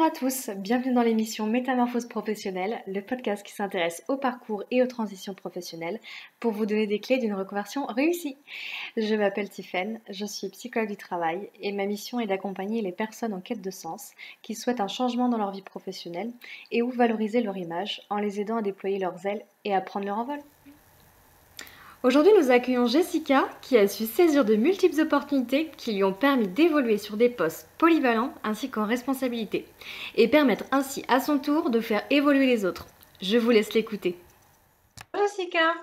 Bonjour à tous, bienvenue dans l'émission Métamorphose professionnelle, le podcast qui s'intéresse au parcours et aux transitions professionnelles pour vous donner des clés d'une reconversion réussie. Je m'appelle Tiffaine, je suis psychologue du travail et ma mission est d'accompagner les personnes en quête de sens qui souhaitent un changement dans leur vie professionnelle et ou valoriser leur image en les aidant à déployer leurs ailes et à prendre leur envol. Aujourd'hui, nous accueillons Jessica qui a su saisir de multiples opportunités qui lui ont permis d'évoluer sur des postes polyvalents ainsi qu'en responsabilité et permettre ainsi à son tour de faire évoluer les autres. Je vous laisse l'écouter. Bonjour Jessica.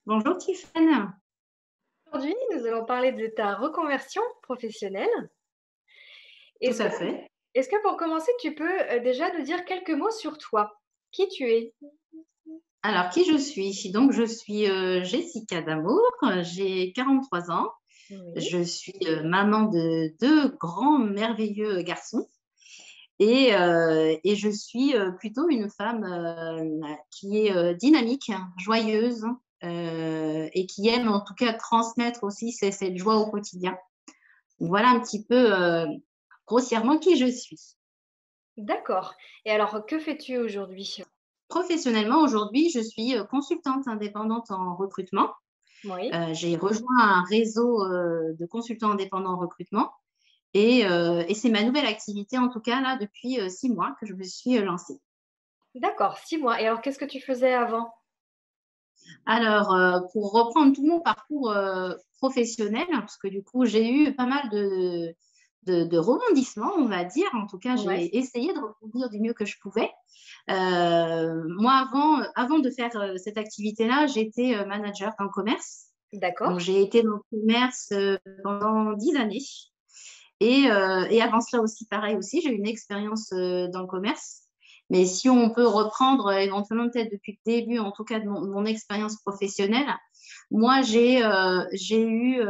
Bonjour Tiffaine. Aujourd'hui, nous allons parler de ta reconversion professionnelle. Tout à fait. Est-ce que pour commencer, tu peux déjà nous dire quelques mots sur toi? Qui tu es? Alors, qui je suis? Donc, je suis Jessica Damour, j'ai 43 ans. Oui. Je suis maman de deux grands, merveilleux garçons. Et je suis plutôt une femme qui est dynamique, joyeuse et qui aime en tout cas transmettre aussi cette joie au quotidien. Voilà un petit peu grossièrement qui je suis. D'accord. Et alors, que fais-tu aujourd'hui? Professionnellement, aujourd'hui, je suis consultante indépendante en recrutement. Oui. J'ai rejoint un réseau de consultants indépendants en recrutement et c'est ma nouvelle activité, en tout cas, là, depuis 6 mois que je me suis lancée. D'accord, 6 mois. Et alors, qu'est-ce que tu faisais avant? Alors, pour reprendre tout mon parcours professionnel, parce que du coup, j'ai eu pas mal de rebondissements, on va dire. En tout cas, Ouais. j'ai essayé de rebondir du mieux que je pouvais. Moi, avant de faire cette activité-là, j'étais manager dans le commerce. Donc, D'accord. j'ai été dans le commerce pendant 10 années. Et avant cela aussi, pareil aussi, j'ai eu une expérience dans le commerce. Mais si on peut reprendre éventuellement peut-être depuis le début, en tout cas de mon expérience professionnelle, moi, j'ai eu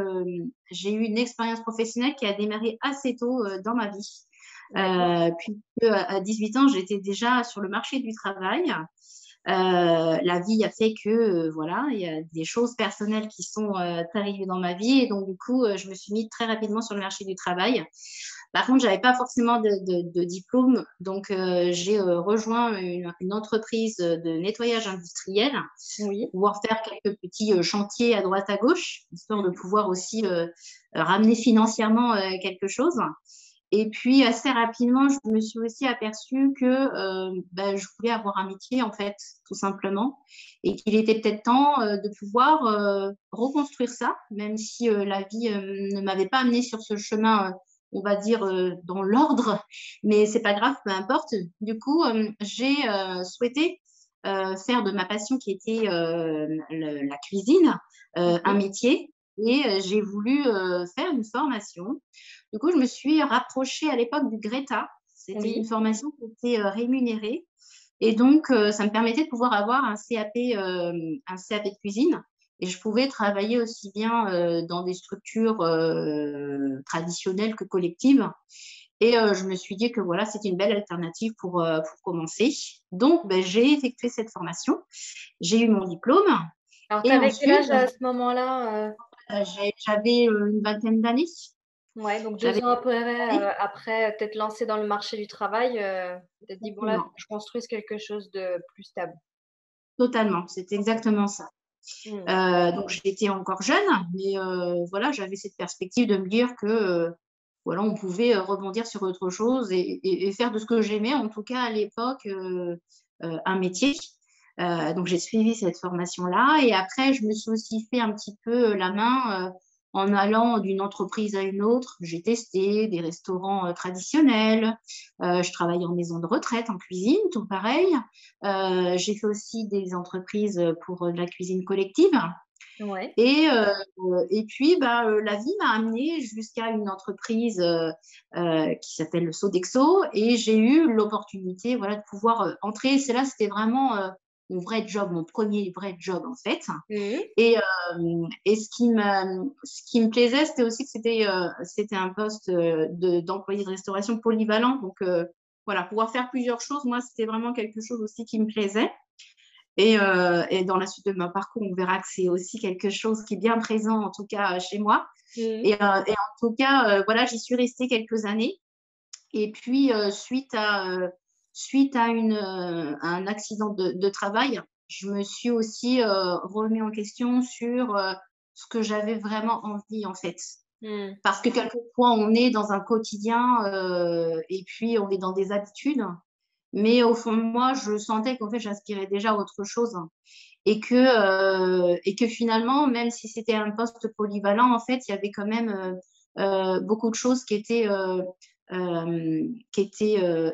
une expérience professionnelle qui a démarré assez tôt dans ma vie. D'accord. Puisque à 18 ans, j'étais déjà sur le marché du travail. La vie a fait que, voilà, il y a des choses personnelles qui sont arrivées dans ma vie. Et donc, du coup, je me suis mise très rapidement sur le marché du travail. Par contre, je n'avais pas forcément de diplôme. Donc, j'ai rejoint une entreprise de nettoyage industriel pour Oui. pouvoir faire quelques petits chantiers à droite à gauche, histoire de pouvoir aussi ramener financièrement quelque chose. Et puis, assez rapidement, je me suis aussi aperçue que je voulais avoir un métier, en fait, tout simplement, et qu'il était peut-être temps de pouvoir reconstruire ça, même si la vie ne m'avait pas amenée sur ce chemin, on va dire, dans l'ordre, mais c'est pas grave, peu importe. Du coup, j'ai souhaité faire de ma passion qui était la cuisine un Oui. métier, et j'ai voulu faire une formation. Du coup, je me suis rapprochée à l'époque du Greta. C'était une Oui. formation qui était rémunérée. Et donc, ça me permettait de pouvoir avoir un CAP de cuisine. Et je pouvais travailler aussi bien dans des structures traditionnelles que collectives. Et je me suis dit que voilà, c'était une belle alternative pour commencer. Donc, j'ai effectué cette formation. J'ai eu mon diplôme. Alors, tu Et avais quel ensuite, âge à ce moment-là? j'avais une vingtaine d'années. Ouais, donc 2 J'avais ans après t'être lancée dans le marché du travail, tu t'es dit: «Bon là, faut exactement, que je construise quelque chose de plus stable». totalement, c'est exactement ça. Mmh. Donc j'étais encore jeune, mais voilà, j'avais cette perspective de me dire que voilà, on pouvait rebondir sur autre chose et faire de ce que j'aimais, en tout cas à l'époque, un métier. Donc j'ai suivi cette formation-là et après, je me suis aussi fait un petit peu la main en allant d'une entreprise à une autre. J'ai testé des restaurants traditionnels, je travaille en maison de retraite, en cuisine, tout pareil. J'ai fait aussi des entreprises pour de la cuisine collective. Ouais. Et puis, la vie m'a amenée jusqu'à une entreprise qui s'appelle le Sodexo et j'ai eu l'opportunité voilà, de pouvoir entrer. C'était vraiment mon vrai job, mon premier vrai job en fait. Mmh. Et ce qui me plaisait, c'était aussi que c'était un poste d'employé de restauration polyvalent. Donc, voilà, pouvoir faire plusieurs choses, moi, c'était vraiment quelque chose aussi qui me plaisait. Et dans la suite de mon parcours, on verra que c'est aussi quelque chose qui est bien présent, en tout cas chez moi. Mmh. Et en tout cas, voilà, j'y suis restée quelques années. Et puis, suite à un accident de travail, je me suis aussi remis en question sur ce que j'avais vraiment envie, en fait. Hmm. Parce que quelquefois, on est dans un quotidien et puis on est dans des habitudes. Mais au fond de moi, je sentais qu'en fait, j'aspirais déjà à autre chose. Et que finalement, même si c'était un poste polyvalent, en fait, il y avait quand même beaucoup de choses qui étaient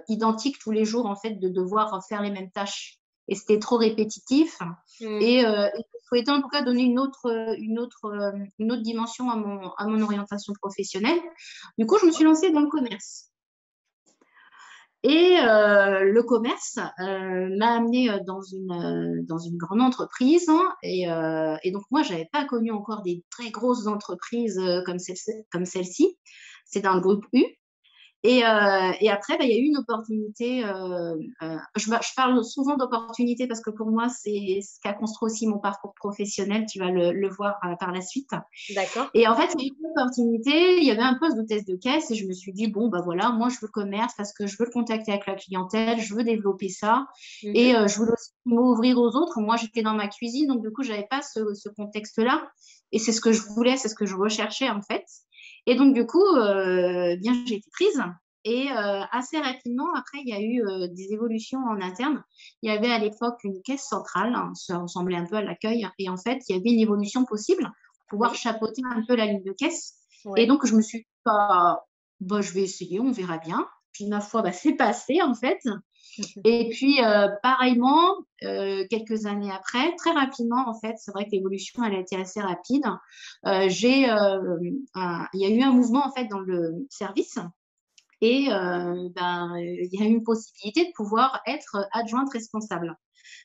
identiques tous les jours, en fait, de devoir faire les mêmes tâches. Et c'était trop répétitif. Hmm. Et je souhaitais en tout cas donner une autre dimension à mon orientation professionnelle. Du coup, je me suis lancée dans le commerce. Et le commerce m'a amenée dans une grande entreprise, hein, et donc moi, je n'avais pas connu encore des très grosses entreprises comme celle-ci. C'est dans le groupe U. Et après, bah, il y a eu une opportunité. Je parle souvent d'opportunité parce que pour moi, c'est ce qui a construit aussi mon parcours professionnel. Tu vas le voir par la suite. D'accord. Et en fait, il y a eu une opportunité. Il y avait un poste de test de caisse et je me suis dit, bon, bah voilà, moi, je veux le commerce parce que je veux le contacter avec la clientèle, je veux développer ça. Mhm. Et je voulais aussi m'ouvrir aux autres. Moi, j'étais dans ma cuisine, donc du coup, je n'avais pas ce contexte-là. Et c'est ce que je voulais, c'est ce que je recherchais, en fait. Et donc, du coup, bien, j'ai été prise. Et assez rapidement, après, il y a eu des évolutions en interne. Il y avait à l'époque une caisse centrale, hein, ça ressemblait un peu à l'accueil. Et en fait, il y avait une évolution possible pour pouvoir Oui. chapeauter un peu la ligne de caisse. Et Ouais. donc, je me suis dit, bah, je vais essayer, on verra bien. Puis, ma foi, bah, c'est passé, en fait. Et puis, pareillement, quelques années après, très rapidement, en fait, c'est vrai que l'évolution, elle a été assez rapide. Il y a eu un mouvement, en fait, dans le service. Et il y a eu une possibilité de pouvoir être adjointe responsable.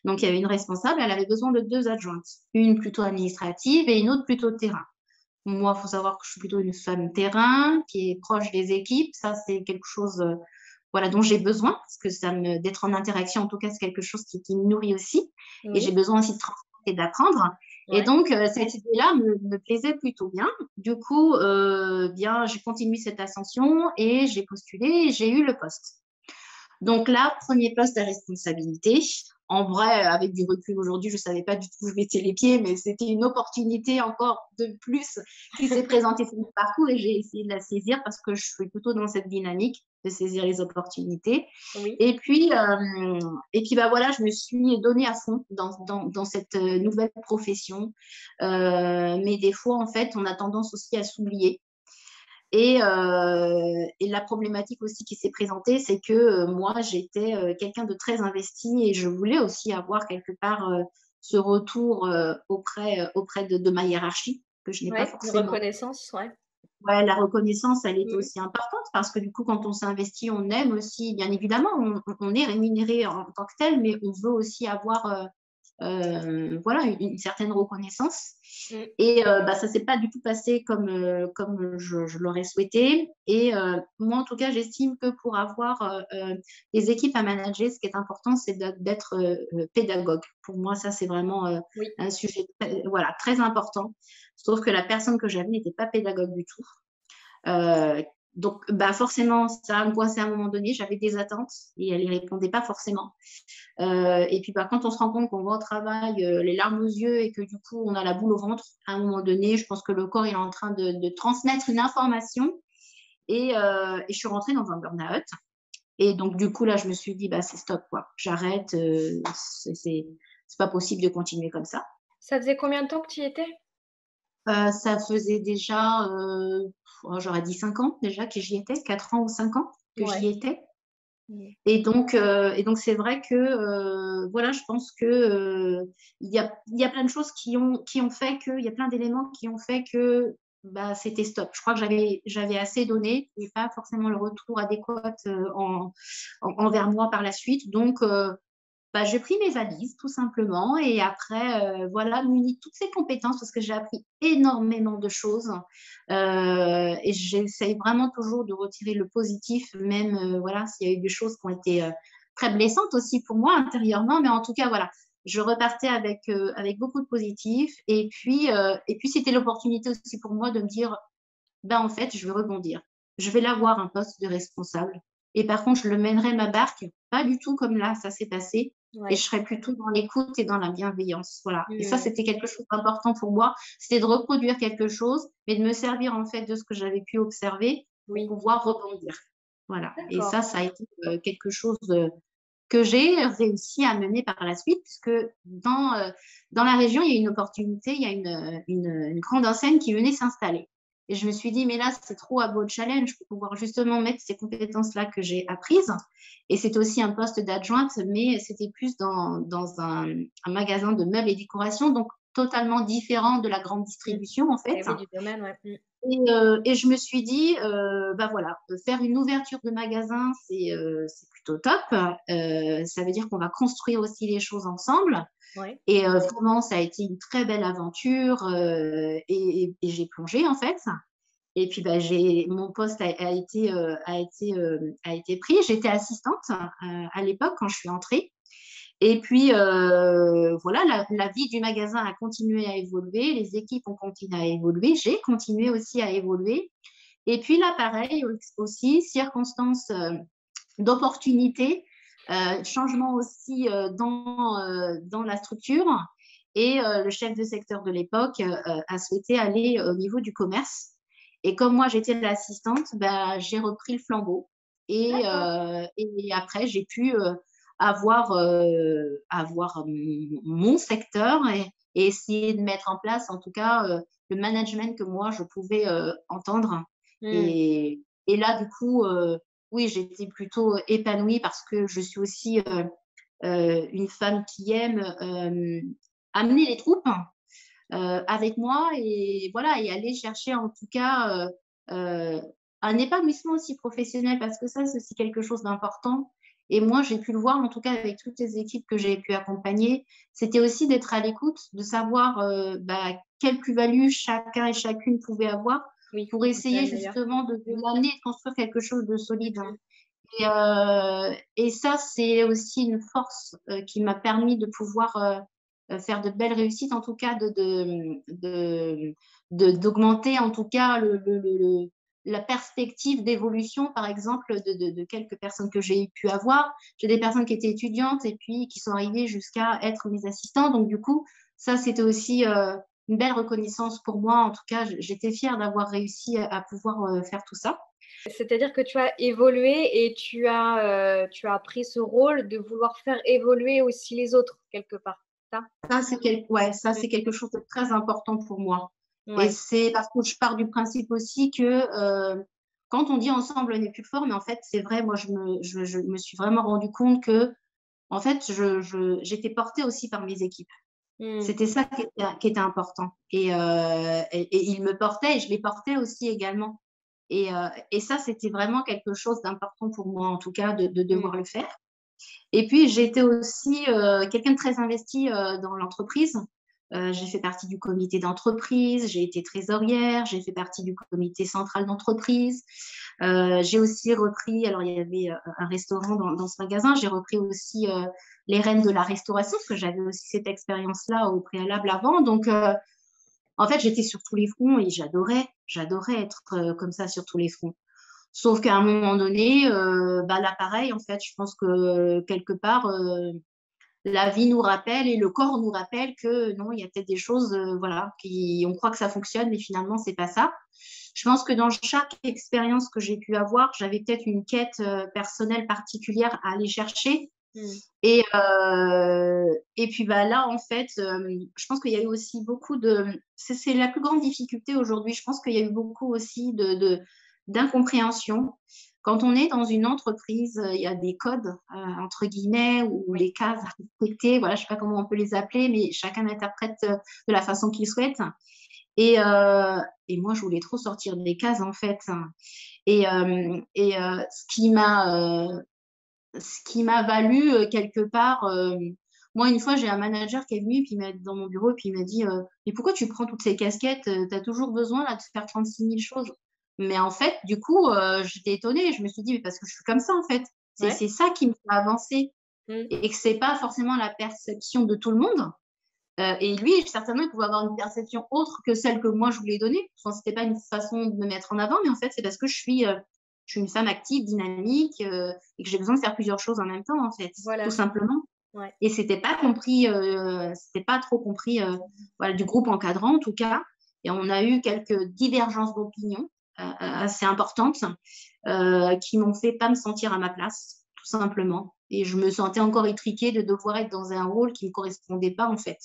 Donc, il y avait une responsable, elle avait besoin de deux adjointes, une plutôt administrative et une autre plutôt terrain. Moi, il faut savoir que je suis plutôt une femme terrain qui est proche des équipes. Ça, c'est quelque chose voilà, dont j'ai besoin parce que d'être en interaction, en tout cas, c'est quelque chose qui me nourrit aussi. Et j'ai Oui. besoin aussi de transmettre et d'apprendre. Et Ouais. donc, cette idée-là me plaisait plutôt bien. Du coup, bien, j'ai continué cette ascension et j'ai postulé et j'ai eu le poste. Donc là, premier poste à responsabilité. En vrai, avec du recul aujourd'hui, je ne savais pas du tout où je mettais les pieds, mais c'était une opportunité encore de plus qui s'est présentée sur mon parcours et j'ai essayé de la saisir parce que je suis plutôt dans cette dynamique de saisir les opportunités. Oui. Et puis bah voilà, je me suis donnée à fond dans cette nouvelle profession. Mais des fois, en fait, on a tendance aussi à s'oublier. Et la problématique aussi qui s'est présentée, c'est que moi, j'étais quelqu'un de très investi et je voulais aussi avoir quelque part ce retour auprès de ma hiérarchie, que je n'ai pas Ouais. Une forcément. reconnaissance, ouais. Ouais, la reconnaissance, elle est Mhm. aussi importante parce que du coup, quand on s'investit, on aime aussi, bien évidemment, on est rémunéré en tant que tel, mais on veut aussi avoir voilà, une certaine reconnaissance. Mm. Et bah, ça ne s'est pas du tout passé comme je l'aurais souhaité. Et moi, en tout cas, j'estime que pour avoir des équipes à manager, ce qui est important, c'est d'être pédagogue. Pour moi, ça, c'est vraiment Oui. un sujet voilà, très important. Sauf que la personne que j'avais n'était pas pédagogue du tout. Euh, donc, bah, forcément, ça a me coincé à un moment donné. J'avais des attentes et elle n'y répondait pas forcément. Et puis, bah, quand on se rend compte qu'on va au travail, les larmes aux yeux et que du coup, on a la boule au ventre, à un moment donné, je pense que le corps il est en train de transmettre une information. Et je suis rentrée dans un burn-out. Et donc, du coup, là, je me suis dit, bah, c'est stop, quoi. J'arrête. C'est pas possible de continuer comme ça. Ça faisait combien de temps que tu y étais? Ça faisait déjà, j'aurais dit 5 ans déjà que j'y étais, 4 ans ou 5 ans que j'y Ouais. étais. Mhm. Et donc c'est vrai que voilà, je pense que il y a plein de choses qui ont fait que, il y a plein d'éléments qui ont fait que bah, c'était stop. Je crois que j'avais assez donné et pas forcément le retour adéquat envers moi par la suite. Donc bah, j'ai pris mes valises tout simplement et après, voilà, muni de toutes ces compétences parce que j'ai appris énormément de choses et j'essaye vraiment toujours de retirer le positif, même voilà, s'il y a eu des choses qui ont été très blessantes aussi pour moi intérieurement, mais en tout cas, voilà, je repartais avec beaucoup de positif et puis c'était l'opportunité aussi pour moi de me dire, ben, en fait, je vais rebondir. Je vais l'avoir un poste de responsable. Et par contre, je le mènerai ma barque, pas du tout comme là, ça s'est passé. Et je Ouais. serai plutôt dans l'écoute et dans la bienveillance. Voilà. Et ça, Hmm. c'était quelque chose d'important pour moi. C'était de reproduire quelque chose, mais de me servir en fait de ce que j'avais pu observer pour Oui. pouvoir rebondir. Voilà. Et D'accord. ça a été quelque chose que j'ai réussi à mener par la suite, puisque dans la région, il y a une opportunité, il y a une grande enseigne qui venait s'installer. Et je me suis dit, mais là, c'est trop à beau challenge pour pouvoir justement mettre ces compétences-là que j'ai apprises. Et c'était aussi un poste d'adjointe, mais c'était plus dans un magasin de meubles et décorations, donc totalement différent de la grande Hmm. distribution, en fait. Eh oui, du domaine, ouais. Hmm. Et je me suis dit, bah voilà, faire une ouverture de magasin, c'est plutôt top. Ça veut dire qu'on va construire aussi les choses ensemble. Ouais. Et vraiment, ça a été une très belle aventure et j'ai plongé en fait. Et puis bah, mon poste a été pris. J'étais assistante à l'époque quand je suis entrée. Et puis voilà, la vie du magasin a continué à évoluer, les équipes ont continué à évoluer, j'ai continué aussi à évoluer. Et puis là, pareil aussi, circonstances d'opportunité, changement aussi dans la structure. Et le chef de secteur de l'époque a souhaité aller au niveau du commerce. Et comme moi, j'étais l'assistante, bah, j'ai repris le flambeau. D'accord. Et après, j'ai pu avoir mon secteur et essayer de mettre en place, en tout cas, le management que moi, je pouvais entendre. Hmm. Et là, du coup, oui, j'étais plutôt épanouie parce que je suis aussi une femme qui aime amener les troupes avec moi et voilà, et aller chercher en tout cas un épanouissement aussi professionnel parce que ça, c'est aussi quelque chose d'important. Et moi, j'ai pu le voir, en tout cas avec toutes les équipes que j'ai pu accompagner, c'était aussi d'être à l'écoute, de savoir bah, quelle plus-value chacun et chacune pouvait avoir Oui, pour c'est la essayer meilleure. justement de l'amener et de construire quelque chose de solide. Mhm. Et ça, c'est aussi une force qui m'a permis de pouvoir faire de belles réussites, en tout cas d'augmenter en tout cas la perspective d'évolution, par exemple, de quelques personnes que j'ai pu avoir. J'ai des personnes qui étaient étudiantes et puis qui sont arrivées jusqu'à être mes assistants. Donc, du coup, ça, c'était aussi une belle reconnaissance pour moi. En tout cas, j'étais fière d'avoir réussi à pouvoir faire tout ça. C'est-à-dire que tu as évolué et tu as pris ce rôle de vouloir faire évoluer aussi les autres quelque part. Ça? Ouais, ça, Mm. c'est quelque chose de très important pour moi. Et Ouais. c'est parce que je pars du principe aussi que quand on dit ensemble, on n'est plus fort, mais en fait, c'est vrai, moi, je me suis vraiment rendu compte que, en fait, j'étais portée aussi par mes équipes. Mm. C'était ça qui était important. Et ils me portaient et je les portais aussi également. Et ça, c'était vraiment quelque chose d'important pour moi, en tout cas, de Mm. devoir le faire. Et puis, j'étais aussi quelqu'un de très investi dans l'entreprise. J'ai fait partie du comité d'entreprise, j'ai été trésorière, j'ai fait partie du comité central d'entreprise. J'ai aussi repris, alors il y avait un restaurant dans ce magasin, j'ai repris aussi les rênes de la restauration, parce que j'avais aussi cette expérience-là au préalable avant. Donc, en fait, j'étais sur tous les fronts et j'adorais être comme ça sur tous les fronts. Sauf qu'à un moment donné, bah, là, pareil, en fait, je pense que quelque part, la vie nous rappelle et le corps nous rappelle que non, il y a peut-être des choses, voilà, on croit que ça fonctionne, mais finalement, c'est pas ça. Je pense que dans chaque expérience que j'ai pu avoir, j'avais peut-être une quête personnelle particulière à aller chercher. Mm. Et puis bah, là, en fait, je pense qu'il y a eu aussi beaucoup de... C'est la plus grande difficulté aujourd'hui. Je pense qu'il y a eu beaucoup aussi d'incompréhension. Quand on est dans une entreprise, il y a des codes, entre guillemets, ou Oui. des cases à respecter. Voilà, je ne sais pas comment on peut les appeler, mais chacun interprète de la façon qu'il souhaite. Et moi, je voulais trop sortir des cases, en fait. Ce qui m'a valu quelque part. Moi, une fois, j'ai un manager qui est venu puis il m'a dans mon bureau et puis il m'a dit mais pourquoi tu prends toutes ces casquettes? Tu as toujours besoin là, de faire 36 000 choses. Mais en fait, du coup, j'étais étonnée. Je me suis dit mais parce que je suis comme ça, en fait. Ouais. C'est ça qui me fait avancer Mm. et que c'est pas forcément la perception de tout le monde. Et lui, certainement, il pouvait avoir une perception autre que celle que moi, je voulais donner. Enfin, c'était pas une façon de me mettre en avant, mais en fait, c'est parce que je suis je suis une femme active, dynamique, et que j'ai besoin de faire plusieurs choses en même temps, en fait, Voilà. tout simplement. Ouais. Et c'était pas compris, c'était pas trop compris voilà, du groupe encadrant en tout cas. Et on a eu quelques divergences d'opinion assez importantes qui m'ont fait pas me sentir à ma place, tout simplement. Et je me sentais encore étriquée de devoir être dans un rôle qui ne correspondait pas en fait.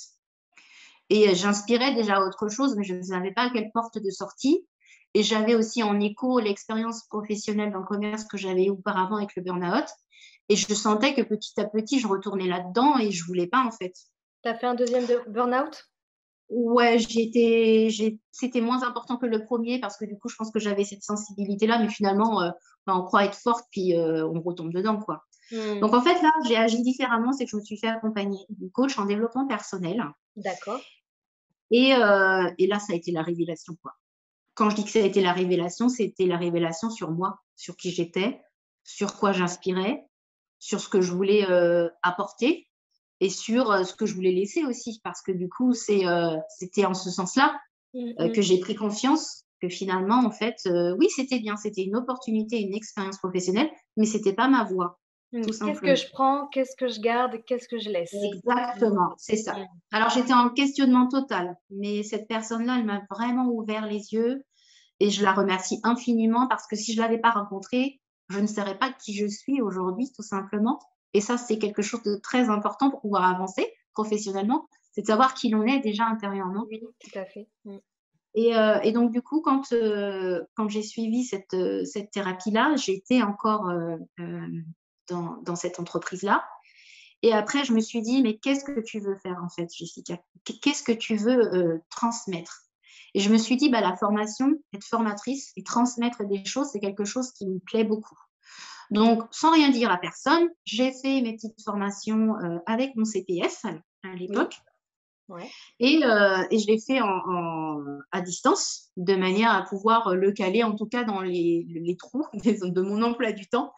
Et j'inspirais déjà autre chose, mais je ne savais pas à quelle porte de sortie. Et j'avais aussi en écho l'expérience professionnelle dans le commerce que j'avais eu auparavant avec le burn-out. Et je sentais que petit à petit, je retournais là-dedans et je ne voulais pas en fait. Tu as fait un deuxième burn-out? Ouais, c'était moins important que le premier parce que du coup, je pense que j'avais cette sensibilité-là, mais finalement, on croit être forte, puis on retombe dedans, quoi. Donc en fait, là, j'ai agi différemment, c'est que je me suis fait accompagner d'une coach en développement personnel. D'accord. Et là, ça a été la révélation, quoi. Quand je dis que ça a été la révélation, c'était la révélation sur moi, sur qui j'étais, sur quoi j'inspirais, sur ce que je voulais apporter et sur ce que je voulais laisser aussi. Parce que du coup, c'était en ce sens-là que j'ai pris confiance que finalement, en fait, oui, c'était bien, c'était une opportunité, une expérience professionnelle, mais c'était pas ma voie, tout Qu'est-ce que simplement. je prends? Qu'est-ce que je garde? Qu'est-ce que je laisse? Exactement, c'est ça. Alors, j'étais en questionnement total, mais cette personne-là, elle m'a vraiment ouvert les yeux et je la remercie infiniment parce que si je ne l'avais pas rencontrée, je ne saurais pas qui je suis aujourd'hui, tout simplement. Et ça, c'est quelque chose de très important pour pouvoir avancer professionnellement, c'est de savoir qui l'on est déjà intérieurement. Oui, tout à fait. Et donc, du coup, quand j'ai suivi cette thérapie-là, j'étais encore dans cette entreprise-là. Et après, je me suis dit, mais qu'est-ce que tu veux faire en fait, Jessica? Qu'est-ce que tu veux transmettre? Et je me suis dit, bah, la formation, être formatrice et transmettre des choses, c'est quelque chose qui me plaît beaucoup. Donc, sans rien dire à personne, j'ai fait mes petites formations avec mon CPF à l'époque. Ouais. Et je l'ai fait à distance, de manière à pouvoir le caler, en tout cas dans les trous de mon emploi du temps,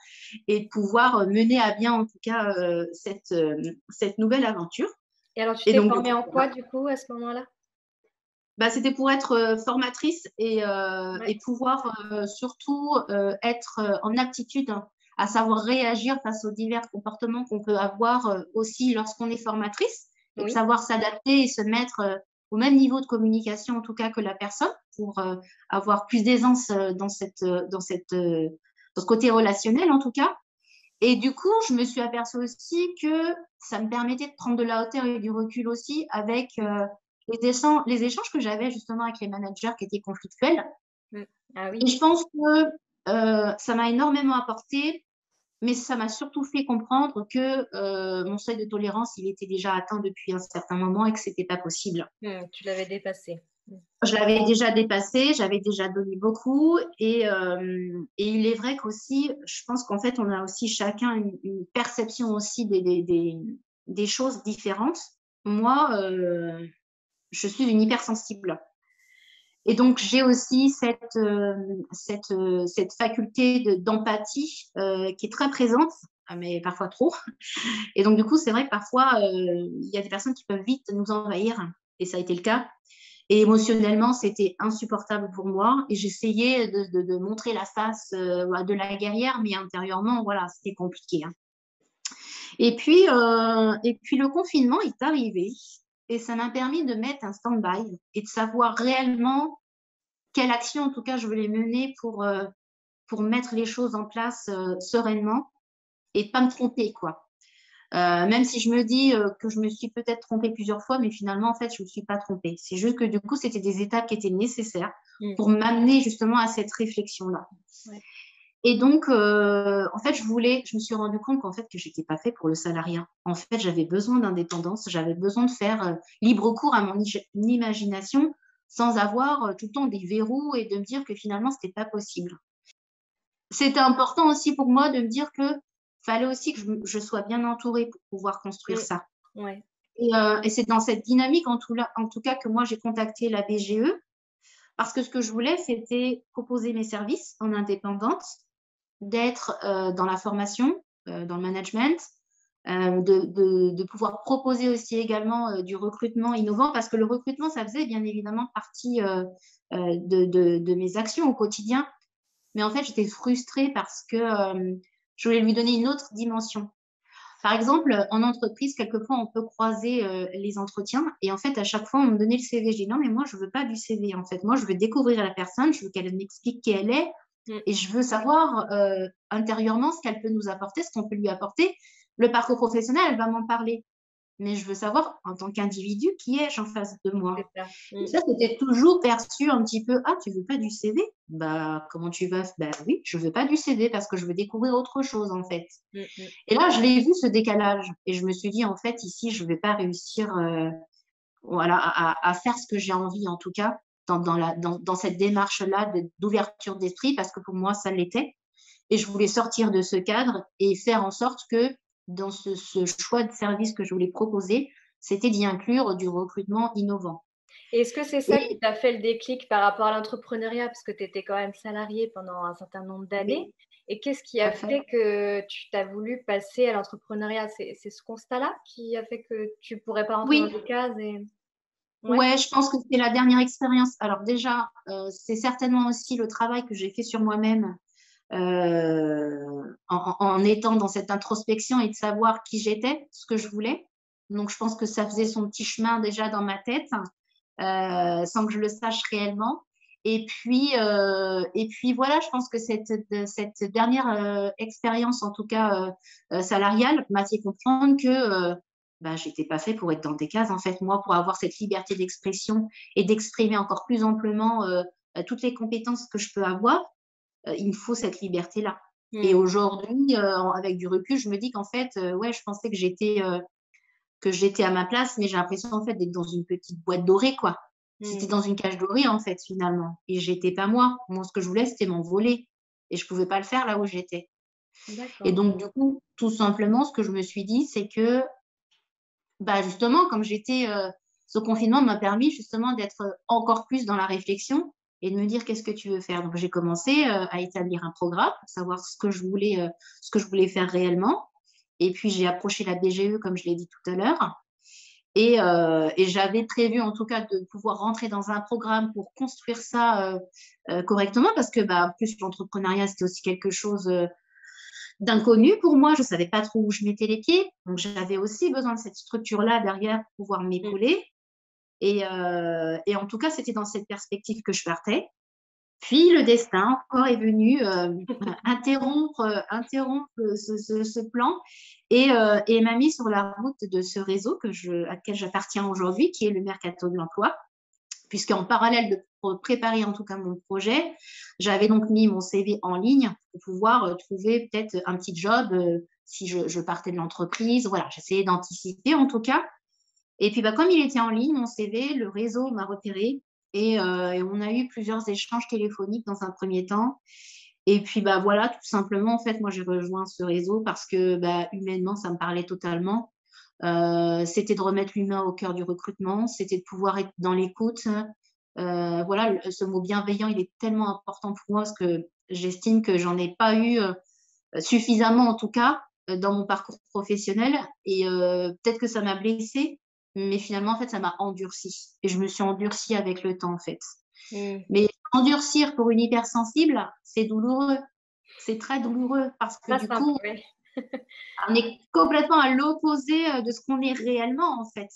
et de pouvoir mener à bien, en tout cas, cette nouvelle aventure. Et alors, tu Et t'es donc, formée en quoi, du coup, à ce moment-là? bah, c'était pour être formatrice et Ouais. pouvoir surtout être en aptitude à savoir réagir face aux divers comportements qu'on peut avoir aussi lorsqu'on est formatrice et de Oui. savoir s'adapter et se mettre au même niveau de communication en tout cas que la personne pour avoir plus d'aisance dans ce côté relationnel en tout cas. Et du coup, je me suis aperçue aussi que ça me permettait de prendre de la hauteur et du recul aussi avec les échanges que j'avais justement avec les managers qui étaient conflictuels. Ah oui. Et je pense que ça m'a énormément apporté, mais ça m'a surtout fait comprendre que mon seuil de tolérance, il était déjà atteint depuis un certain moment et que ce n'était pas possible. Tu l'avais dépassé. Je l'avais déjà dépassé, j'avais déjà donné beaucoup et il est vrai qu'aussi, je pense qu'en fait, on a aussi chacun une perception aussi des choses différentes. Moi, je suis une hypersensible. Et donc, j'ai aussi cette faculté d'empathie qui est très présente, mais parfois trop. Et donc, du coup, c'est vrai que parfois, il y a des personnes qui peuvent vite nous envahir, et ça a été le cas. Et émotionnellement, c'était insupportable pour moi. Et j'essayais de montrer la face de la guerrière, mais intérieurement, voilà, c'était compliqué. Hein. Et puis le confinement est arrivé. Et ça m'a permis de mettre un stand-by et de savoir réellement quelle action, en tout cas, je voulais mener pour mettre les choses en place sereinement et de pas me tromper, quoi. Même si je me dis que je me suis peut-être trompée plusieurs fois, mais finalement, en fait, je ne me suis pas trompée. C'est juste que du coup, c'était des étapes qui étaient nécessaires pour m'amener justement à cette réflexion-là. Ouais. Et donc, en fait, je me suis rendu compte qu'en fait, que je n'étais pas faite pour le salariat. En fait, j'avais besoin d'indépendance, j'avais besoin de faire libre cours à mon imagination sans avoir tout le temps des verrous et de me dire que finalement, ce n'était pas possible. C'était important aussi pour moi de me dire que fallait aussi que je sois bien entourée pour pouvoir construire ça. Ouais. Et c'est dans cette dynamique, en tout cas, que moi, j'ai contacté la BGE parce que ce que je voulais, c'était proposer mes services en indépendante, d'être dans la formation, dans le management, de pouvoir proposer aussi également du recrutement innovant parce que le recrutement, ça faisait bien évidemment partie de mes actions au quotidien. Mais en fait, j'étais frustrée parce que je voulais lui donner une autre dimension. Par exemple, en entreprise, quelquefois, on peut croiser les entretiens et en fait, à chaque fois, on me donnait le CV. Je dis non, mais moi, je veux pas du CV en fait. Moi, je veux découvrir la personne, je veux qu'elle m'explique qui elle est Mm. et je veux savoir intérieurement ce qu'elle peut nous apporter, ce qu'on peut lui apporter. Le parcours professionnel, elle va m'en parler. Mais je veux savoir, en tant qu'individu, qui ai-je en face de C'est moi. ça. Et Mm. ça, c'était toujours perçu un petit peu, ah, tu veux pas du CV? Bah, comment tu vas? Bah oui, je veux pas du CV parce que je veux découvrir autre chose, en fait. Mm, mm. Et là, je l'ai vu, ce décalage. Et je me suis dit, en fait, ici, je vais pas réussir voilà, à faire ce que j'ai envie, en tout cas, dans cette démarche-là d'ouverture d'esprit, parce que pour moi, ça l'était. Et je voulais sortir de ce cadre et faire en sorte que dans ce choix de service que je voulais proposer, c'était d'y inclure du recrutement innovant. Et est-ce que c'est ça qui Et t'a fait le déclic par rapport à l'entrepreneuriat? Parce que tu étais quand même salarié pendant un certain nombre oui, d'années. Et qu'est-ce qui tout a à fait. fait que tu t'as voulu passer à l'entrepreneuriat? C'est ce constat-là qui a fait que tu pourrais pas rentrer dans Oui, des cases et... Ouais. ouais, je pense que c'est la dernière expérience. Alors déjà, c'est certainement aussi le travail que j'ai fait sur moi-même en étant dans cette introspection et de savoir qui j'étais, ce que je voulais. Donc, je pense que ça faisait son petit chemin déjà dans ma tête, sans que je le sache réellement. Et puis voilà, je pense que cette dernière expérience, en tout cas salariale, m'a fait comprendre que bah, j'étais pas fait pour être dans des cases. En fait, moi, pour avoir cette liberté d'expression et d'exprimer encore plus amplement toutes les compétences que je peux avoir, il me faut cette liberté-là. Et Mm. aujourd'hui, avec du recul, je me dis qu'en fait, ouais, je pensais que j'étais à ma place, mais j'ai l'impression en fait d'être dans une petite boîte dorée, quoi. J'étais Mm. dans une cage dorée en fait finalement, et j'étais pas moi. Moi, ce que je voulais, c'était m'envoler, et je pouvais pas le faire là où j'étais. Et D'accord. donc du coup, tout simplement, ce que je me suis dit, c'est que, bah justement, comme ce confinement m'a permis justement d'être encore plus dans la réflexion et de me dire qu'est-ce que tu veux faire. Donc j'ai commencé à établir un programme, pour savoir ce que je voulais faire réellement. Et puis j'ai approché la BGE, comme je l'ai dit tout à l'heure. Et j'avais prévu en tout cas de pouvoir rentrer dans un programme pour construire ça correctement, parce que bah, en plus l'entrepreneuriat, c'était aussi quelque chose d'inconnu pour moi. Je ne savais pas trop où je mettais les pieds. Donc j'avais aussi besoin de cette structure-là derrière pour pouvoir Mm. m'épauler. Et en tout cas, c'était dans cette perspective que je partais. Puis le destin encore est venu interrompre ce plan et m'a mis sur la route de ce réseau à laquelle j'appartiens aujourd'hui, qui est le Mercato de l'Emploi, puisqu'en parallèle de préparer en tout cas mon projet, j'avais donc mis mon CV en ligne pour pouvoir trouver peut-être un petit job si je partais de l'entreprise. Voilà, j'essayais d'anticiper en tout cas. Et puis, bah, comme il était en ligne, mon CV, le réseau m'a repéré et on a eu plusieurs échanges téléphoniques dans un premier temps. Et puis, bah, voilà, tout simplement, en fait, moi, j'ai rejoint ce réseau parce que bah, humainement, ça me parlait totalement. C'était de remettre l'humain au cœur du recrutement, c'était de pouvoir être dans l'écoute. Voilà, ce mot bienveillant, il est tellement important pour moi parce que j'estime que j'en ai pas eu suffisamment, en tout cas, dans mon parcours professionnel. Et peut-être que ça m'a blessée, mais finalement, en fait, ça m'a endurcie. Et je me suis endurcie avec le temps, en fait. Mm. Mais endurcir pour une hypersensible, c'est douloureux. C'est très douloureux parce que Pas du simple, coup, oui. on est complètement à l'opposé de ce qu'on est réellement, en fait.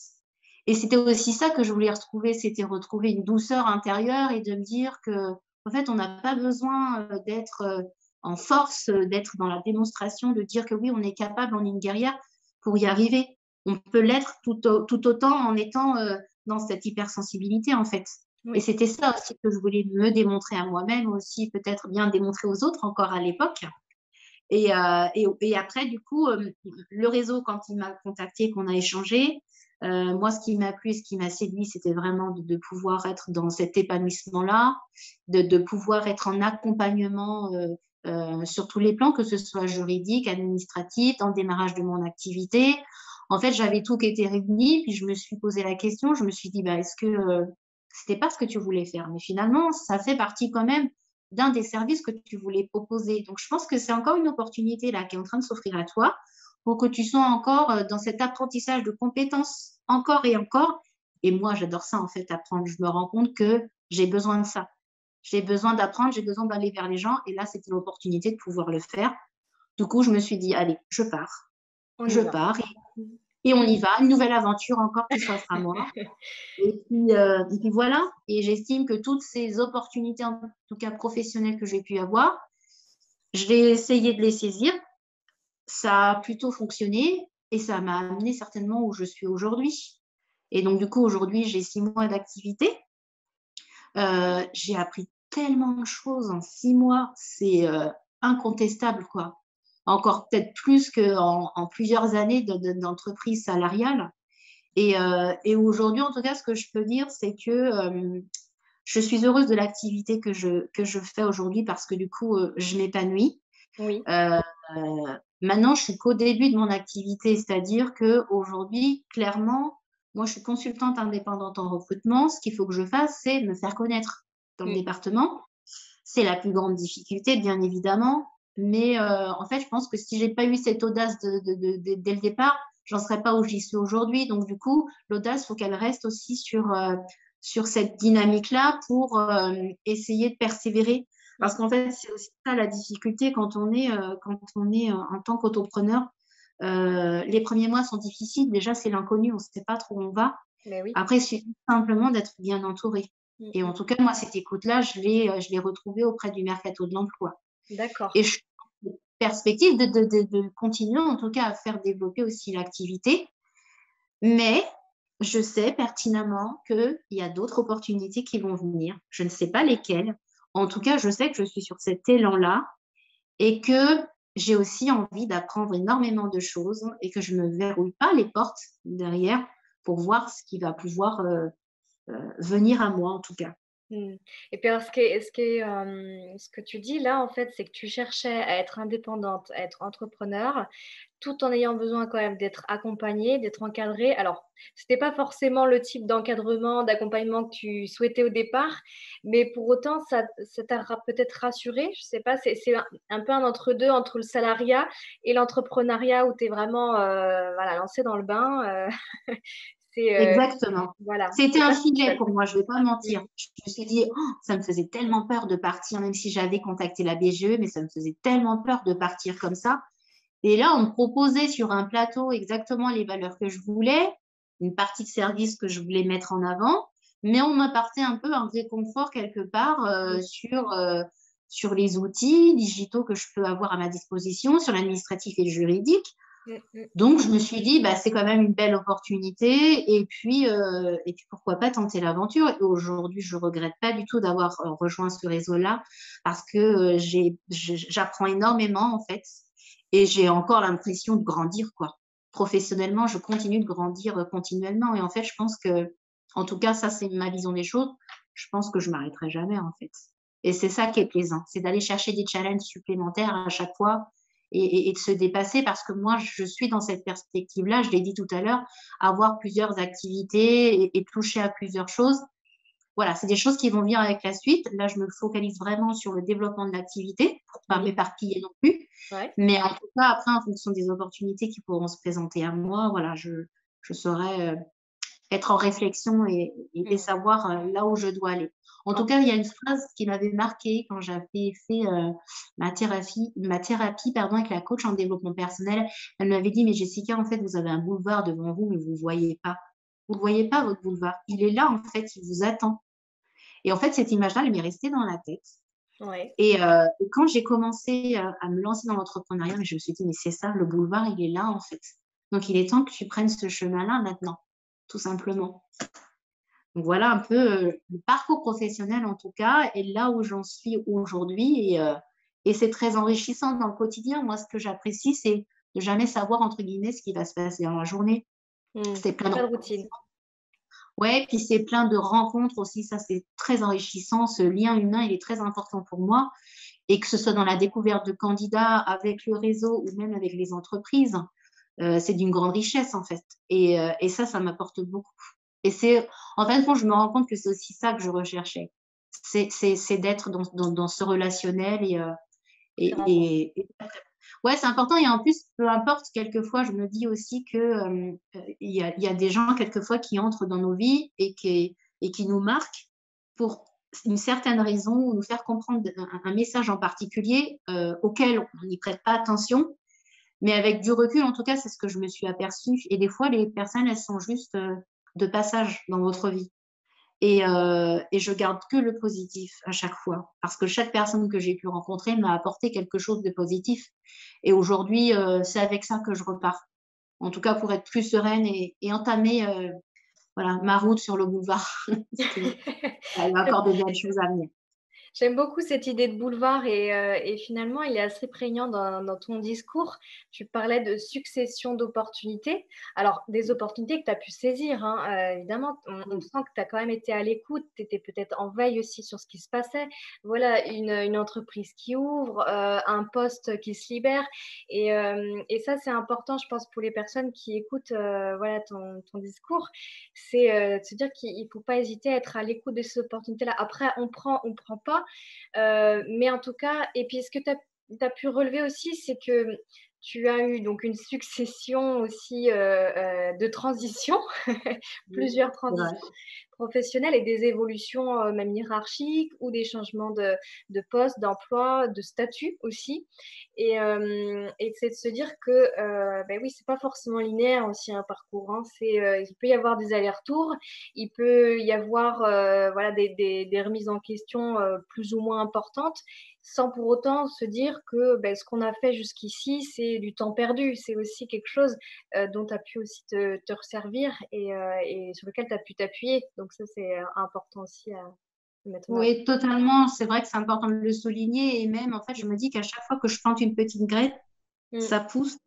Et c'était aussi ça que je voulais retrouver, c'était retrouver une douceur intérieure et de me dire que, en fait, on n'a pas besoin d'être en force, d'être dans la démonstration, de dire que oui, on est capable, on est une guerrière pour y arriver. On peut l'être tout autant en étant dans cette hypersensibilité, en fait. Et Oui. c'était ça aussi que je voulais me démontrer à moi-même, aussi peut-être bien démontrer aux autres encore à l'époque. Et après, du coup, le réseau, quand il m'a contacté, qu'on a échangé, moi, ce qui m'a plu et ce qui m'a séduit, c'était vraiment de pouvoir être dans cet épanouissement-là, de pouvoir être en accompagnement sur tous les plans, que ce soit juridique, administratif, dans le démarrage de mon activité. En fait, j'avais tout qui était réuni, puis je me suis posé la question, je me suis dit, bah, est-ce que c'était pas ce que tu voulais faire? Mais finalement, ça fait partie quand même d'un des services que tu voulais proposer. Donc, je pense que c'est encore une opportunité là qui est en train de s'offrir à toi pour que tu sois encore dans cet apprentissage de compétences encore et encore. Et moi, j'adore ça en fait, apprendre. Je me rends compte que j'ai besoin de ça. J'ai besoin d'apprendre, j'ai besoin d'aller vers les gens. Et là, c'était l'opportunité de pouvoir le faire. Du coup, je me suis dit, allez, je pars. On y Je va. pars et on y va. Une nouvelle aventure encore qui s'offre à moi. Et puis voilà. Et j'estime que toutes ces opportunités, en tout cas professionnelles que j'ai pu avoir, je vais essayer de les saisir. Ça a plutôt fonctionné et ça m'a amené certainement où je suis aujourd'hui. Et donc, du coup, aujourd'hui, j'ai 6 mois d'activité. J'ai appris tellement de choses en 6 mois, c'est incontestable, quoi. Encore peut-être plus qu'en plusieurs années d'entreprise salariale. Et aujourd'hui, en tout cas, ce que je peux dire, c'est que je suis heureuse de l'activité que je fais aujourd'hui parce que du coup, je m'épanouis. Oui. Euh, Maintenant, je suis qu'au début de mon activité, c'est-à-dire qu'aujourd'hui, clairement, moi, je suis consultante indépendante en recrutement. Ce qu'il faut que je fasse, c'est me faire connaître dans le Mm. département. C'est la plus grande difficulté, bien évidemment. Mais en fait, je pense que si j'ai pas eu cette audace dès le départ, j'en serais pas où j'y suis aujourd'hui. Donc, du coup, l'audace, il faut qu'elle reste aussi sur cette dynamique-là pour essayer de persévérer. Parce qu'en fait, c'est aussi ça la difficulté quand on est en tant qu'entrepreneur. Les premiers mois sont difficiles. Déjà, c'est l'inconnu, on ne sait pas trop où on va. Mais oui. Après, il suffit simplement d'être bien entouré. Mm, Et en mm. tout cas, moi, cette écoute-là, je l'ai retrouvée auprès du mercato de l'emploi. D'accord. Et je suis en perspective de continuer, en tout cas, à faire développer aussi l'activité. Mais je sais pertinemment qu'il y a d'autres opportunités qui vont venir. Je ne sais pas lesquelles. En tout cas, je sais que je suis sur cet élan-là et que j'ai aussi envie d'apprendre énormément de choses et que je ne me verrouille pas les portes derrière pour voir ce qui va pouvoir venir à moi, en tout cas. Mmh. Et puis alors ce que tu dis là, en fait, c'est que tu cherchais à être indépendante, à être entrepreneur, tout en ayant besoin quand même d'être accompagnée, d'être encadrée. Alors, c'était pas forcément le type d'encadrement, d'accompagnement que tu souhaitais au départ, mais pour autant, ça t'a peut-être rassurée, je sais pas, c'est un peu un entre-deux entre le salariat et l'entrepreneuriat où tu es vraiment, voilà, lancée dans le bain, c'est, Exactement. voilà, C'était c'est un pas tout filet seul. pour moi, je ne vais pas mentir. Mmh. Je me suis dit, oh, ça me faisait tellement peur de partir, même si j'avais contacté la BGE, mais ça me faisait tellement peur de partir comme ça. Et là, on me proposait sur un plateau exactement les valeurs que je voulais, une partie de service que je voulais mettre en avant, mais on m'apportait un peu un réconfort quelque part Mmh. sur les outils digitaux que je peux avoir à ma disposition, sur l'administratif et le juridique. Mmh mh. Donc, je me suis dit, bah, c'est quand même une belle opportunité. Et puis pourquoi pas tenter l'aventure. Et aujourd'hui, je ne regrette pas du tout d'avoir rejoint ce réseau-là parce que j'apprends énormément, en fait. Et j'ai encore l'impression de grandir, quoi. Professionnellement, je continue de grandir continuellement. Et en fait, je pense que, en tout cas, ça, c'est ma vision des choses. Je pense que je ne m'arrêterai jamais, en fait. Et c'est ça qui est plaisant. C'est d'aller chercher des challenges supplémentaires à chaque fois et de se dépasser parce que moi, je suis dans cette perspective-là, je l'ai dit tout à l'heure, avoir plusieurs activités et toucher à plusieurs choses. Voilà, c'est des choses qui vont venir avec la suite. Là, je me focalise vraiment sur le développement de l'activité pour ne pas Oui, m'éparpiller non plus. ouais. Mais en tout cas, après, en fonction des opportunités qui pourront se présenter à moi, voilà, je saurai être en réflexion et Mmh. savoir là où je dois aller. En tout En cas, il y a une phrase qui m'avait marquée quand j'avais fait ma thérapie pardon, avec la coach en développement personnel. Elle m'avait dit, mais Jessica, en fait, vous avez un boulevard devant vous, mais vous ne le voyez pas. Vous ne le voyez pas, votre boulevard. Il est là, en fait, il vous attend. Et en fait, cette image-là, elle m'est restée dans la tête. ouais. Et quand j'ai commencé à me lancer dans l'entrepreneuriat, je me suis dit, mais c'est ça, le boulevard, il est là, en fait. Donc, il est temps que tu prennes ce chemin-là maintenant, tout simplement. Donc voilà un peu le parcours professionnel en tout cas, et là où j'en suis aujourd'hui. Et c'est très enrichissant dans le quotidien. Moi, ce que j'apprécie, c'est de jamais savoir, entre guillemets, ce qui va se passer dans la journée. Mmh. C'est plein de Pas de routine. Ouais, puis c'est plein de rencontres aussi. Ça, c'est très enrichissant. Ce lien humain, il est très important pour moi. Et que ce soit dans la découverte de candidats, avec le réseau ou même avec les entreprises, c'est d'une grande richesse en fait. Et ça m'apporte beaucoup. Et en fait, quand je me rends compte que c'est aussi ça que je recherchais. C'est d'être dans ce relationnel C'est rencontres. et ouais, c'est important. Et en plus, peu importe, quelquefois, je me dis aussi que il y a des gens quelquefois qui entrent dans nos vies et qui nous marquent pour une certaine raison ou nous faire comprendre un message en particulier auquel on n'y prête pas attention. Mais avec du recul, en tout cas, c'est ce que je me suis aperçue. Et des fois, les personnes, elles sont juste de passage dans votre vie. Et je garde que le positif à chaque fois. Parce que chaque personne que j'ai pu rencontrer m'a apporté quelque chose de positif. Et aujourd'hui, c'est avec ça que je repars. En tout cas, pour être plus sereine et entamer voilà, ma route sur le boulevard. Il y a encore de belles choses à venir. J'aime beaucoup cette idée de boulevard et finalement, il est assez prégnant dans ton discours. Tu parlais de succession d'opportunités. Alors, des opportunités que tu as pu saisir, hein, évidemment, on sent que tu as quand même été à l'écoute, tu étais peut-être en veille aussi sur ce qui se passait. Voilà, une entreprise qui ouvre, un poste qui se libère et ça, c'est important, je pense, pour les personnes qui écoutent, voilà, ton discours. C'est, de se dire qu'il ne faut pas hésiter à être à l'écoute de ces opportunités-là. Après, on prend pas. Mais en tout cas, et puis ce que tu as pu relever aussi, c'est que tu as eu donc une succession aussi de transitions, Oui, plusieurs c'est vrai. transitions professionnelles et des évolutions même hiérarchiques ou des changements de poste, d'emploi, de statut aussi. Et c'est de se dire que ben oui, c'est pas forcément linéaire aussi un parcours. Hein. Il peut y avoir des allers-retours, il peut y avoir voilà, des remises en question plus ou moins importantes, sans pour autant se dire que ben, ce qu'on a fait jusqu'ici, c'est du temps perdu. C'est aussi quelque chose dont tu as pu aussi te resservir et sur lequel tu as pu t'appuyer. Donc ça, c'est important aussi à mettre en avant. Oui, totalement. C'est vrai que c'est important de le souligner. Et même, en fait, je me dis qu'à chaque fois que je plante une petite graine, Mm, ça pousse.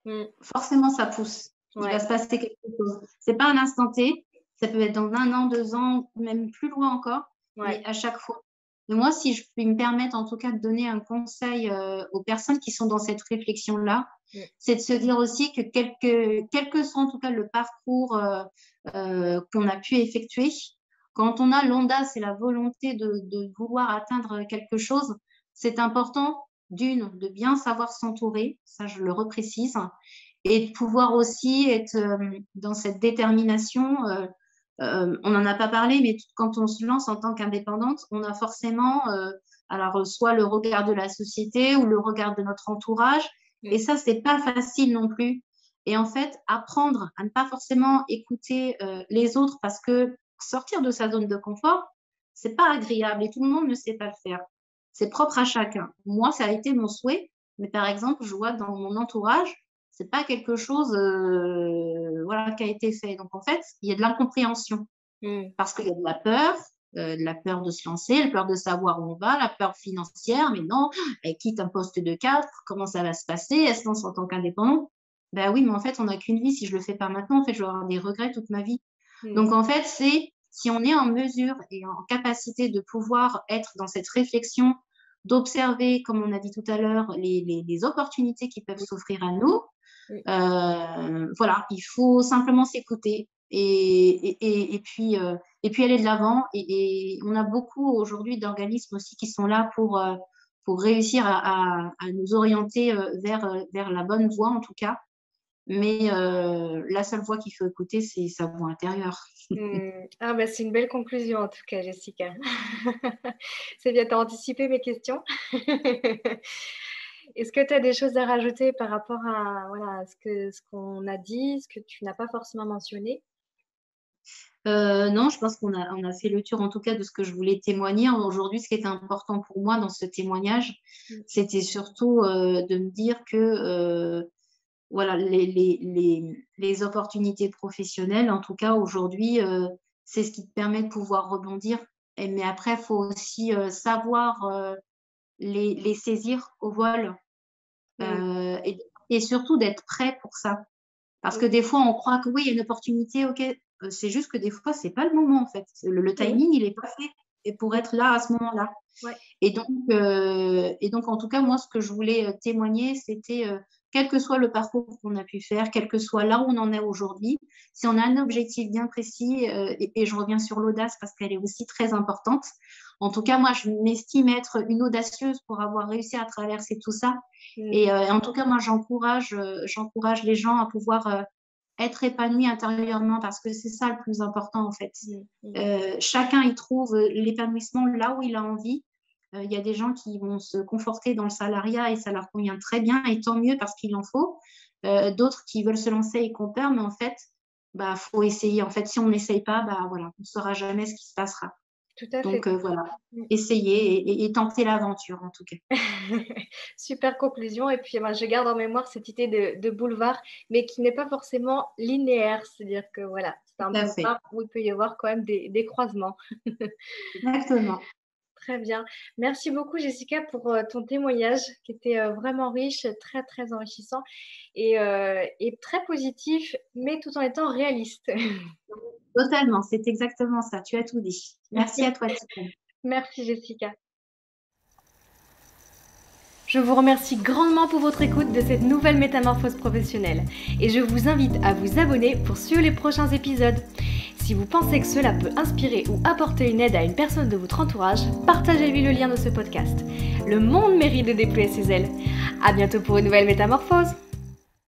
mm, Forcément, ça pousse. Il va ouais, se passer quelque chose. C'est pas un instant T. Ça peut être dans 1 an, 2 ans, même plus loin encore. ouais. Mais à chaque fois. Et moi, si je peux me permettre, en tout cas, de donner un conseil aux personnes qui sont dans cette réflexion-là, Mm, c'est de se dire aussi que quel que soit en tout cas le parcours qu'on a pu effectuer, quand on a l'audace et la volonté de vouloir atteindre quelque chose, c'est important, d'une, de bien savoir s'entourer, ça je le reprécise, et de pouvoir aussi être dans cette détermination. On n'en a pas parlé, mais quand on se lance en tant qu'indépendante, on a forcément alors soit le regard de la société ou le regard de notre entourage, et mm, ça, c'est pas facile non plus. Et en fait, apprendre à ne pas forcément écouter les autres parce que sortir de sa zone de confort, c'est pas agréable et tout le monde ne sait pas le faire. C'est propre à chacun. Moi, ça a été mon souhait, mais par exemple, je vois dans mon entourage, c'est pas quelque chose voilà, qui a été fait. Donc en fait, il y a de l'incompréhension mm. parce qu'il y a de la peur de se lancer, la peur de savoir où on va, la peur financière, mais non, elle quitte un poste de cadre, comment ça va se passer, elle se lance en tant qu'indépendant. Ben oui, mais en fait, on n'a qu'une vie. Si je le fais pas maintenant, en fait, je vais avoir des regrets toute ma vie. Mm. Donc en fait, c'est si on est en mesure et en capacité de pouvoir être dans cette réflexion, d'observer, comme on a dit tout à l'heure, les opportunités qui peuvent s'offrir à nous, Mm. voilà, il faut simplement s'écouter et puis aller de l'avant. Et on a beaucoup aujourd'hui d'organismes aussi qui sont là pour réussir à nous orienter vers la bonne voie, en tout cas. Mais la seule voix qu'il faut écouter, c'est sa voix intérieure. Mm. Ah bah c'est une belle conclusion en tout cas, Jessica. C'est bien, tu as anticipé mes questions. Est-ce que tu as des choses à rajouter par rapport à, voilà, à ce qu'on a dit, ce que tu n'as pas forcément mentionné? Non, je pense on a fait le tour en tout cas de ce que je voulais témoigner. Aujourd'hui, ce qui était important pour moi dans ce témoignage, Mm. c'était surtout de me dire que voilà, les opportunités professionnelles, en tout cas aujourd'hui, c'est ce qui te permet de pouvoir rebondir. Mais après, il faut aussi savoir les saisir au vol Mm. euh, et, et surtout d'être prêt pour ça. Parce que Mm. des fois, on croit que oui, il y a une opportunité, ok. C'est juste que des fois, c'est pas le moment en fait. Le Mm. timing, il est pas fait et pour Mm. être là à ce moment-là. Ouais. Et donc, en tout cas, moi, ce que je voulais témoigner, c'était, quel que soit le parcours qu'on a pu faire, quel que soit là où on en est aujourd'hui, si on a un objectif bien précis, et je reviens sur l'audace parce qu'elle est aussi très importante. En tout cas, moi, je m'estime être une audacieuse pour avoir réussi à traverser tout ça. Mm. Et en tout cas, moi, j'encourage les gens à pouvoir être épanoui intérieurement, parce que c'est ça le plus important en fait. Chacun y trouve l'épanouissement là où il a envie. Il y a des gens qui vont se conforter dans le salariat et ça leur convient très bien, et tant mieux parce qu'il en faut. D'autres qui veulent se lancer et qui ont peur, mais en fait, faut essayer. En fait, si on n'essaye pas, voilà, on ne saura jamais ce qui se passera. Tout à fait. Donc voilà, essayer et tenter l'aventure en tout cas. Super conclusion. Et puis, je garde en mémoire cette idée de boulevard, mais qui n'est pas forcément linéaire. C'est-à-dire que voilà, c'est un boulevard où il peut y avoir quand même des croisements. Exactement. Très bien. Merci beaucoup, Jessica, pour ton témoignage qui était vraiment riche, très, très enrichissant et très positif, mais tout en étant réaliste. Totalement, c'est exactement ça. Tu as tout dit. Merci à toi, Tiffany. Merci, Jessica. Je vous remercie grandement pour votre écoute de cette nouvelle métamorphose professionnelle et je vous invite à vous abonner pour suivre les prochains épisodes. Si vous pensez que cela peut inspirer ou apporter une aide à une personne de votre entourage, partagez-lui le lien de ce podcast. Le monde mérite de déployer ses ailes. À bientôt pour une nouvelle métamorphose.